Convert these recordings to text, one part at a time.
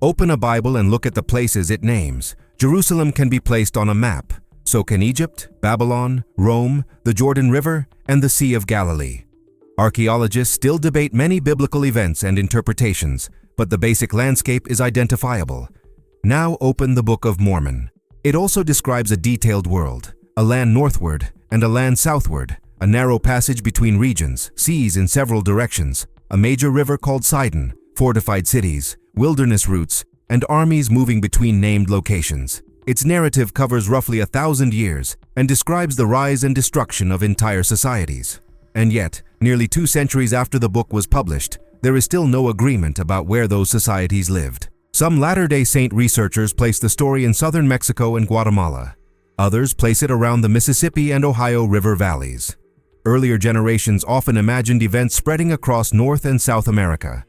Open a Bible and look at the places it names. Jerusalem can be placed on a map. So can Egypt, Babylon, Rome, the Jordan River, and the Sea of Galilee. Archaeologists still debate many biblical events and interpretations, but the basic landscape is identifiable. Now open the Book of Mormon. It also describes a detailed world, a land northward and a land southward, a narrow passage between regions, seas in several directions, a major river called Sidon, fortified cities, wilderness routes, and armies moving between named locations. Its narrative covers roughly 1,000 years and describes the rise and destruction of entire societies. And yet, nearly 2 centuries after the book was published, there is still no agreement about where those societies lived. Some Latter-day Saint researchers place the story in southern Mexico and Guatemala. Others place it around the Mississippi and Ohio River valleys. Earlier generations often imagined events spreading across North and South America.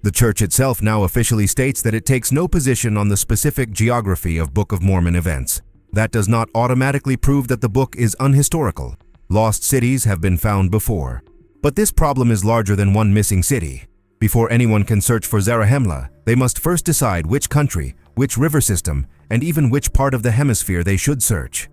The Church itself now officially states that it takes no position on the specific geography of Book of Mormon events. That does not automatically prove that the book is unhistorical. Lost cities have been found before. But this problem is larger than one missing city. Before anyone can search for Zarahemla, they must first decide which country, which river system, and even which part of the hemisphere they should search.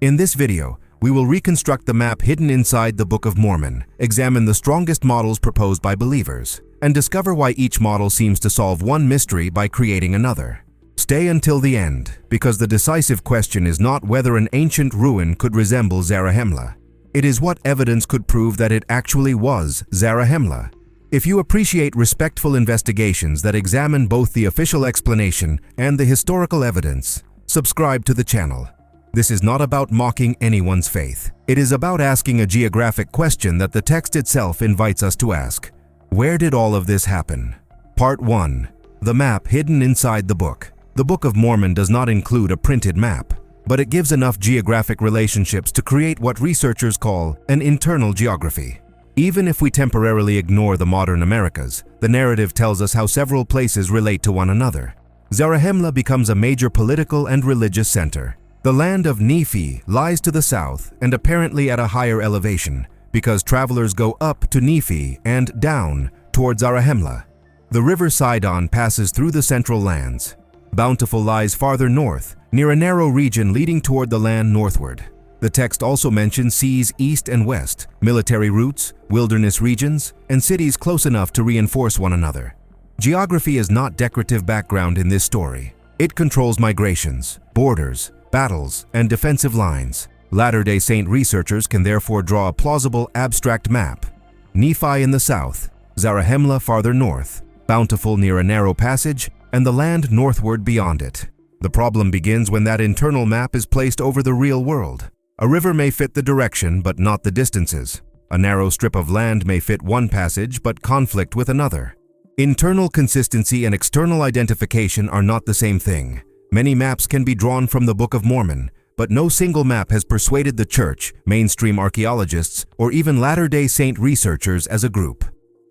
In this video, we will reconstruct the map hidden inside the Book of Mormon, examine the strongest models proposed by believers, and discover why each model seems to solve one mystery by creating another. Stay until the end, because the decisive question is not whether an ancient ruin could resemble Zarahemla. It is what evidence could prove that it actually was Zarahemla. If you appreciate respectful investigations that examine both the official explanation and the historical evidence, subscribe to the channel. This is not about mocking anyone's faith. It is about asking a geographic question that the text itself invites us to ask. Where did all of this happen? Part 1. The map hidden inside the book. The Book of Mormon does not include a printed map, but it gives enough geographic relationships to create what researchers call an internal geography. Even if we temporarily ignore the modern Americas, the narrative tells us how several places relate to one another. Zarahemla becomes a major political and religious center. The land of Nephi lies to the south and apparently at a higher elevation, because travelers go up to Nephi and down toward Zarahemla. The river Sidon passes through the central lands. Bountiful lies farther north, near a narrow region leading toward the land northward. The text also mentions seas east and west, military routes, wilderness regions, and cities close enough to reinforce one another. Geography is not decorative background in this story. It controls migrations, borders, battles, and defensive lines. Latter-day Saint researchers can therefore draw a plausible abstract map. Nephi in the south, Zarahemla farther north, Bountiful near a narrow passage, and the land northward beyond it. The problem begins when that internal map is placed over the real world. A river may fit the direction but not the distances. A narrow strip of land may fit one passage but conflict with another. Internal consistency and external identification are not the same thing. Many maps can be drawn from the Book of Mormon, but no single map has persuaded the Church, mainstream archaeologists, or even Latter-day Saint researchers as a group.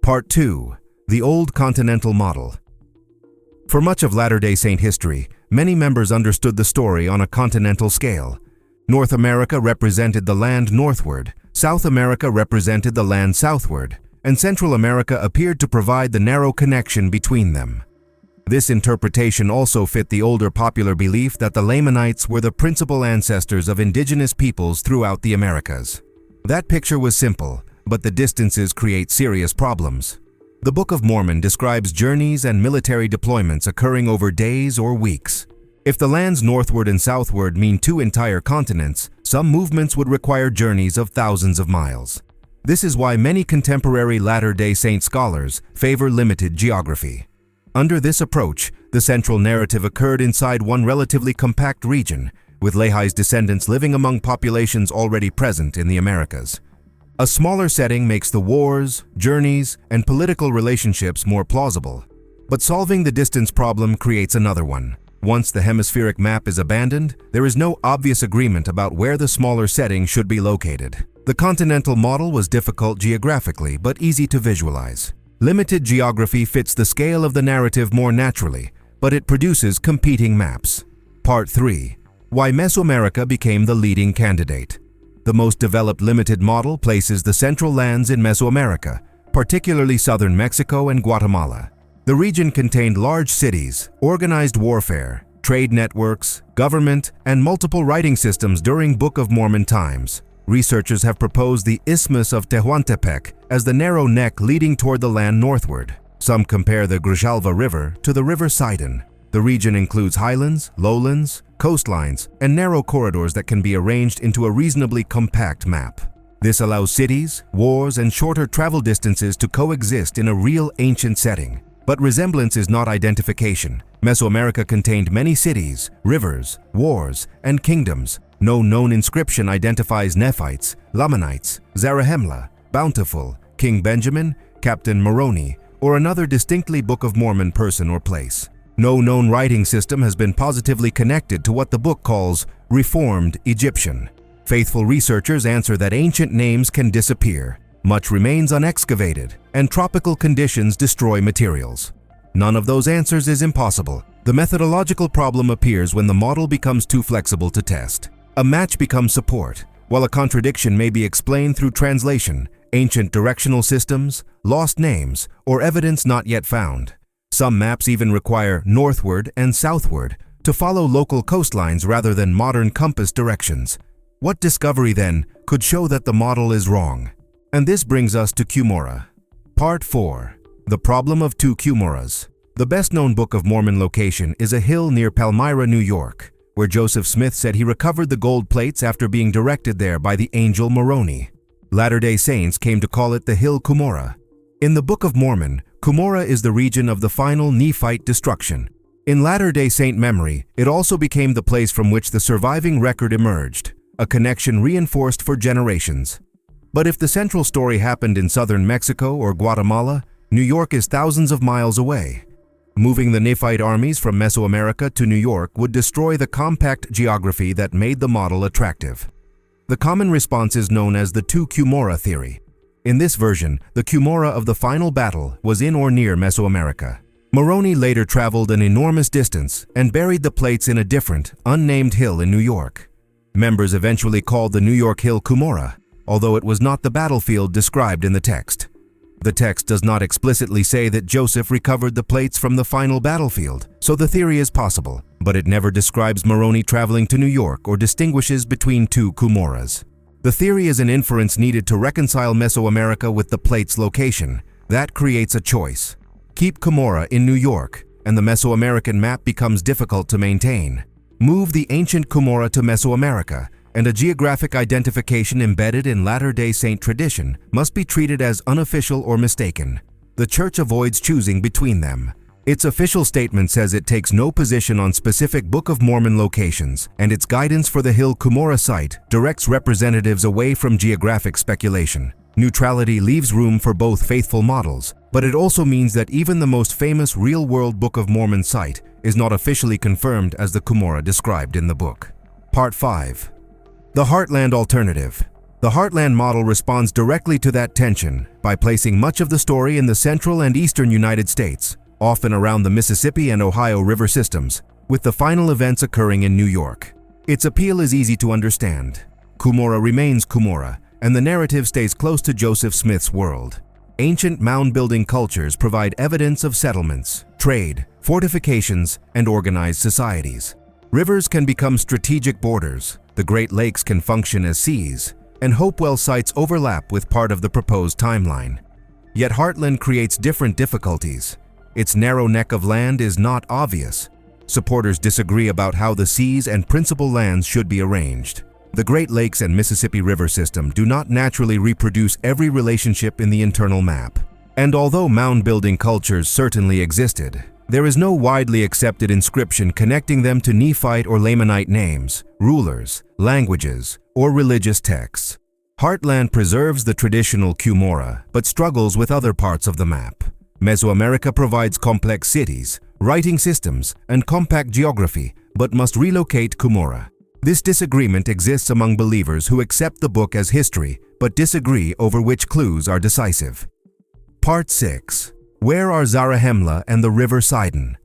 Part 2. The Old Continental Model. For much of Latter-day Saint history, many members understood the story on a continental scale. North America represented the land northward, South America represented the land southward, and Central America appeared to provide the narrow connection between them. This interpretation also fit the older popular belief that the Lamanites were the principal ancestors of indigenous peoples throughout the Americas. That picture was simple, but the distances create serious problems. The Book of Mormon describes journeys and military deployments occurring over days or weeks. If the lands northward and southward mean 2 entire continents, some movements would require journeys of thousands of miles. This is why many contemporary Latter-day Saint scholars favor limited geography. Under this approach, the central narrative occurred inside one relatively compact region, with Lehi's descendants living among populations already present in the Americas. A smaller setting makes the wars, journeys, and political relationships more plausible. But solving the distance problem creates another one. Once the hemispheric map is abandoned, there is no obvious agreement about where the smaller setting should be located. The continental model was difficult geographically, but easy to visualize. Limited geography fits the scale of the narrative more naturally, but it produces competing maps. Part 3. Why Mesoamerica became the leading candidate. The most developed limited model places the central lands in Mesoamerica, particularly southern Mexico and Guatemala. The region contained large cities, organized warfare, trade networks, government, and multiple writing systems during Book of Mormon times. Researchers have proposed the Isthmus of Tehuantepec as the narrow neck leading toward the land northward. Some compare the Grijalva River to the river Sidon. The region includes highlands, lowlands, coastlines, and narrow corridors that can be arranged into a reasonably compact map. This allows cities, wars, and shorter travel distances to coexist in a real ancient setting. But resemblance is not identification. Mesoamerica contained many cities, rivers, wars, and kingdoms. No known inscription identifies Nephites, Lamanites, Zarahemla, Bountiful, King Benjamin, Captain Moroni, or another distinctly Book of Mormon person or place. No known writing system has been positively connected to what the book calls Reformed Egyptian. Faithful researchers answer that ancient names can disappear. Much remains unexcavated, and tropical conditions destroy materials. None of those answers is impossible. The methodological problem appears when the model becomes too flexible to test. A match becomes support, while a contradiction may be explained through translation, ancient directional systems, lost names, or evidence not yet found. Some maps even require northward and southward to follow local coastlines rather than modern compass directions. What discovery, then, could show that the model is wrong? And this brings us to Cumorah. Part 4. The Problem of Two Cumorahs. The best-known Book of Mormon location is a hill near Palmyra, New York, where Joseph Smith said he recovered the gold plates after being directed there by the angel Moroni. Latter-day Saints came to call it the Hill Cumorah. In the Book of Mormon, Cumorah is the region of the final Nephite destruction. In Latter-day Saint memory, it also became the place from which the surviving record emerged, a connection reinforced for generations. But if the central story happened in southern Mexico or Guatemala, New York is thousands of miles away. Moving the Nephite armies from Mesoamerica to New York would destroy the compact geography that made the model attractive. The common response is known as the Two Cumorah theory. In this version, the Cumorah of the final battle was in or near Mesoamerica. Moroni later traveled an enormous distance and buried the plates in a different, unnamed hill in New York. Members eventually called the New York Hill Cumorah, although it was not the battlefield described in the text. The text does not explicitly say that Joseph recovered the plates from the final battlefield, so the theory is possible, but it never describes Moroni traveling to New York or distinguishes between two Cumorahs. The theory is an inference needed to reconcile Mesoamerica with the plate's location. That creates a choice. Keep Cumorah in New York, and the Mesoamerican map becomes difficult to maintain. Move the ancient Cumorah to Mesoamerica, and a geographic identification embedded in Latter-day Saint tradition must be treated as unofficial or mistaken. The Church avoids choosing between them. Its official statement says it takes no position on specific Book of Mormon locations, and its guidance for the Hill Cumorah site directs representatives away from geographic speculation. Neutrality leaves room for both faithful models, but it also means that even the most famous real-world Book of Mormon site is not officially confirmed as the Cumorah described in the book. Part 5. The Heartland Alternative. The Heartland model responds directly to that tension by placing much of the story in the central and eastern United States, often around the Mississippi and Ohio river systems, with the final events occurring in New York. Its appeal is easy to understand. Cumorah remains Cumorah, and the narrative stays close to Joseph Smith's world. Ancient mound-building cultures provide evidence of settlements, trade, fortifications, and organized societies. Rivers can become strategic borders, the Great Lakes can function as seas, and Hopewell sites overlap with part of the proposed timeline. Yet Heartland creates different difficulties. Its narrow neck of land is not obvious. Supporters disagree about how the seas and principal lands should be arranged. The Great Lakes and Mississippi River system do not naturally reproduce every relationship in the internal map. And although mound-building cultures certainly existed, there is no widely accepted inscription connecting them to Nephite or Lamanite names, rulers, languages, or religious texts. Heartland preserves the traditional Cumorah, but struggles with other parts of the map. Mesoamerica provides complex cities, writing systems, and compact geography, but must relocate Cumorah. This disagreement exists among believers who accept the book as history, but disagree over which clues are decisive. Part 6. Where are Zarahemla and the river Sidon?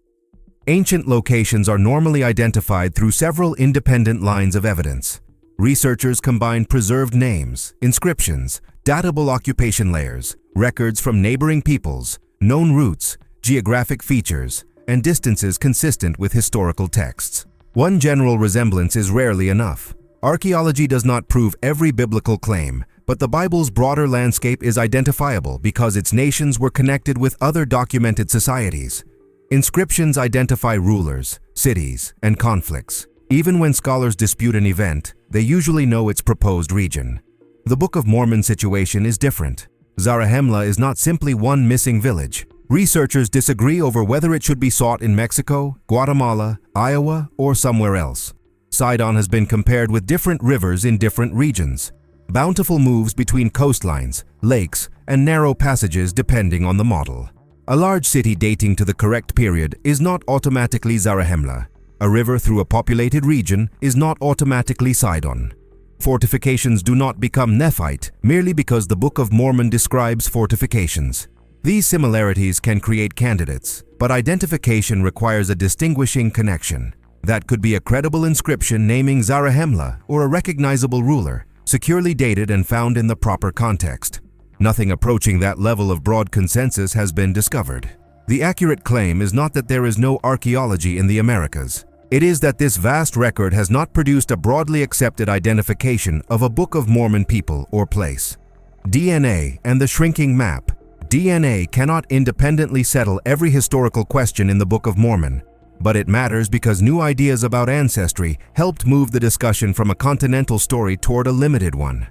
Ancient locations are normally identified through several independent lines of evidence. Researchers combine preserved names, inscriptions, datable occupation layers, records from neighboring peoples, known routes, geographic features, and distances consistent with historical texts. One general resemblance is rarely enough. Archaeology does not prove every biblical claim, but the Bible's broader landscape is identifiable because its nations were connected with other documented societies. Inscriptions identify rulers, cities, and conflicts. Even when scholars dispute an event, they usually know its proposed region. The Book of Mormon situation is different. Zarahemla is not simply one missing village. Researchers disagree over whether it should be sought in Mexico, Guatemala, Iowa, or somewhere else. Sidon has been compared with different rivers in different regions. Bountiful moves between coastlines, lakes, and narrow passages depending on the model. A large city dating to the correct period is not automatically Zarahemla. A river through a populated region is not automatically Sidon. Fortifications do not become Nephite merely because the Book of Mormon describes fortifications. These similarities can create candidates, but identification requires a distinguishing connection. That could be a credible inscription naming Zarahemla or a recognizable ruler, securely dated and found in the proper context. Nothing approaching that level of broad consensus has been discovered. The accurate claim is not that there is no archaeology in the Americas. It is that this vast record has not produced a broadly accepted identification of a Book of Mormon people or place. DNA and the shrinking map. DNA cannot independently settle every historical question in the Book of Mormon, but it matters because new ideas about ancestry helped move the discussion from a continental story toward a limited one.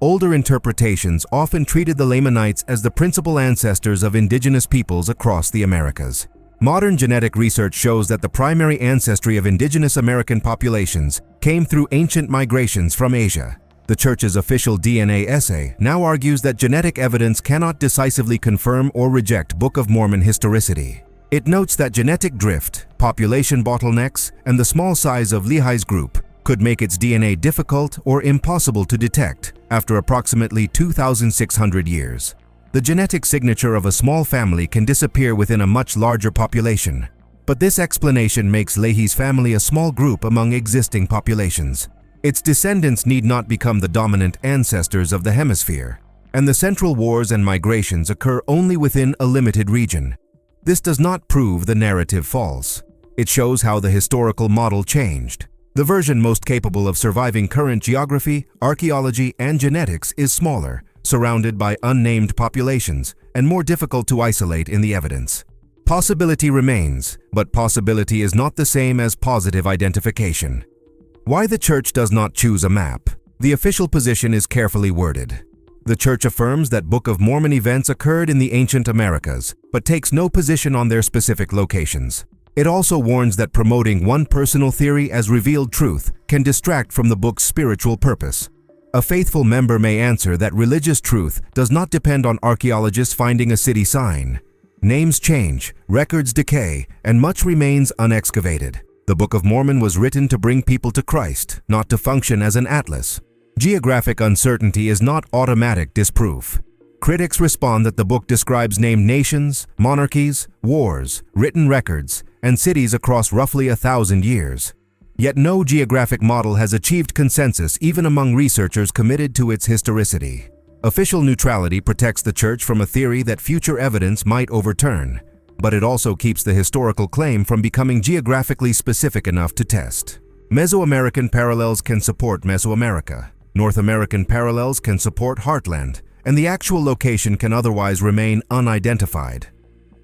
Older interpretations often treated the Lamanites as the principal ancestors of indigenous peoples across the Americas. Modern genetic research shows that the primary ancestry of indigenous American populations came through ancient migrations from Asia. The Church's official DNA essay now argues that genetic evidence cannot decisively confirm or reject Book of Mormon historicity. It notes that genetic drift, population bottlenecks, and the small size of Lehi's group could make its DNA difficult or impossible to detect after approximately 2,600 years. The genetic signature of a small family can disappear within a much larger population, but this explanation makes Lehi's family a small group among existing populations. Its descendants need not become the dominant ancestors of the hemisphere, and the central wars and migrations occur only within a limited region. This does not prove the narrative false. It shows how the historical model changed. The version most capable of surviving current geography, archaeology, and genetics is smaller, surrounded by unnamed populations, and more difficult to isolate in the evidence. Possibility remains, but possibility is not the same as positive identification. Why the Church does not choose a map? The official position is carefully worded. The Church affirms that Book of Mormon events occurred in the ancient Americas, but takes no position on their specific locations. It also warns that promoting one personal theory as revealed truth can distract from the book's spiritual purpose. A faithful member may answer that religious truth does not depend on archaeologists finding a city sign. Names change, records decay, and much remains unexcavated. The Book of Mormon was written to bring people to Christ, not to function as an atlas. Geographic uncertainty is not automatic disproof. Critics respond that the book describes named nations, monarchies, wars, written records, and cities across roughly 1,000 years. Yet no geographic model has achieved consensus even among researchers committed to its historicity. Official neutrality protects the Church from a theory that future evidence might overturn, but it also keeps the historical claim from becoming geographically specific enough to test. Mesoamerican parallels can support Mesoamerica. North American parallels can support Heartland, and the actual location can otherwise remain unidentified.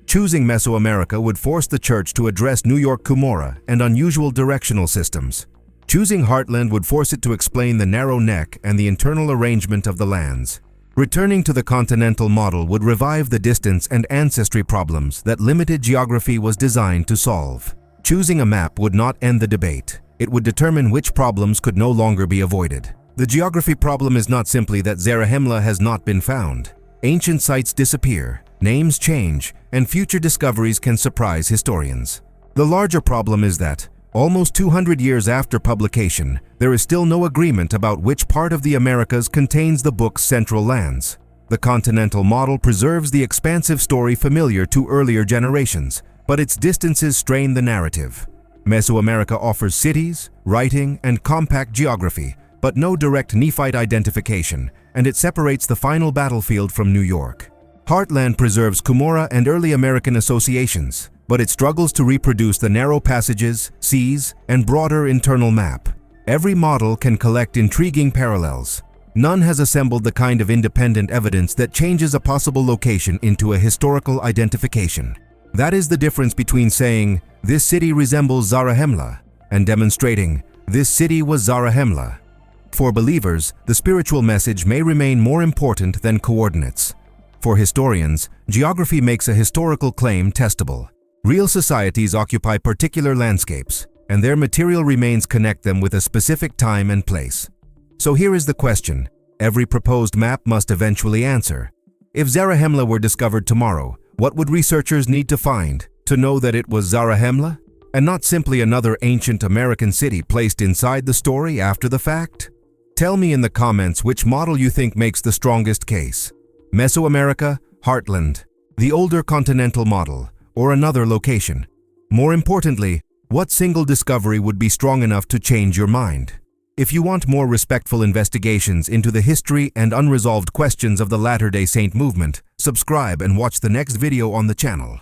Choosing Mesoamerica would force the Church to address New York Cumorah and unusual directional systems. Choosing Heartland would force it to explain the narrow neck and the internal arrangement of the lands. Returning to the continental model would revive the distance and ancestry problems that limited geography was designed to solve. Choosing a map would not end the debate. It would determine which problems could no longer be avoided. The geography problem is not simply that Zarahemla has not been found. Ancient sites disappear, names change, and future discoveries can surprise historians. The larger problem is that, almost 200 years after publication, there is still no agreement about which part of the Americas contains the book's central lands. The continental model preserves the expansive story familiar to earlier generations, but its distances strain the narrative. Mesoamerica offers cities, writing, and compact geography, but no direct Nephite identification, and it separates the final battlefield from New York. Heartland preserves Cumora and early American associations, but it struggles to reproduce the narrow passages, seas, and broader internal map. Every model can collect intriguing parallels. None has assembled the kind of independent evidence that changes a possible location into a historical identification. That is the difference between saying, "This city resembles Zarahemla," and demonstrating, "This city was Zarahemla." For believers, the spiritual message may remain more important than coordinates. For historians, geography makes a historical claim testable. Real societies occupy particular landscapes, and their material remains connect them with a specific time and place. So here is the question every proposed map must eventually answer. If Zarahemla were discovered tomorrow, what would researchers need to find to know that it was Zarahemla, and not simply another ancient American city placed inside the story after the fact? Tell me in the comments which model you think makes the strongest case. Mesoamerica, Heartland, the older continental model, or another location. More importantly, what single discovery would be strong enough to change your mind? If you want more respectful investigations into the history and unresolved questions of the Latter-day Saint movement, subscribe and watch the next video on the channel.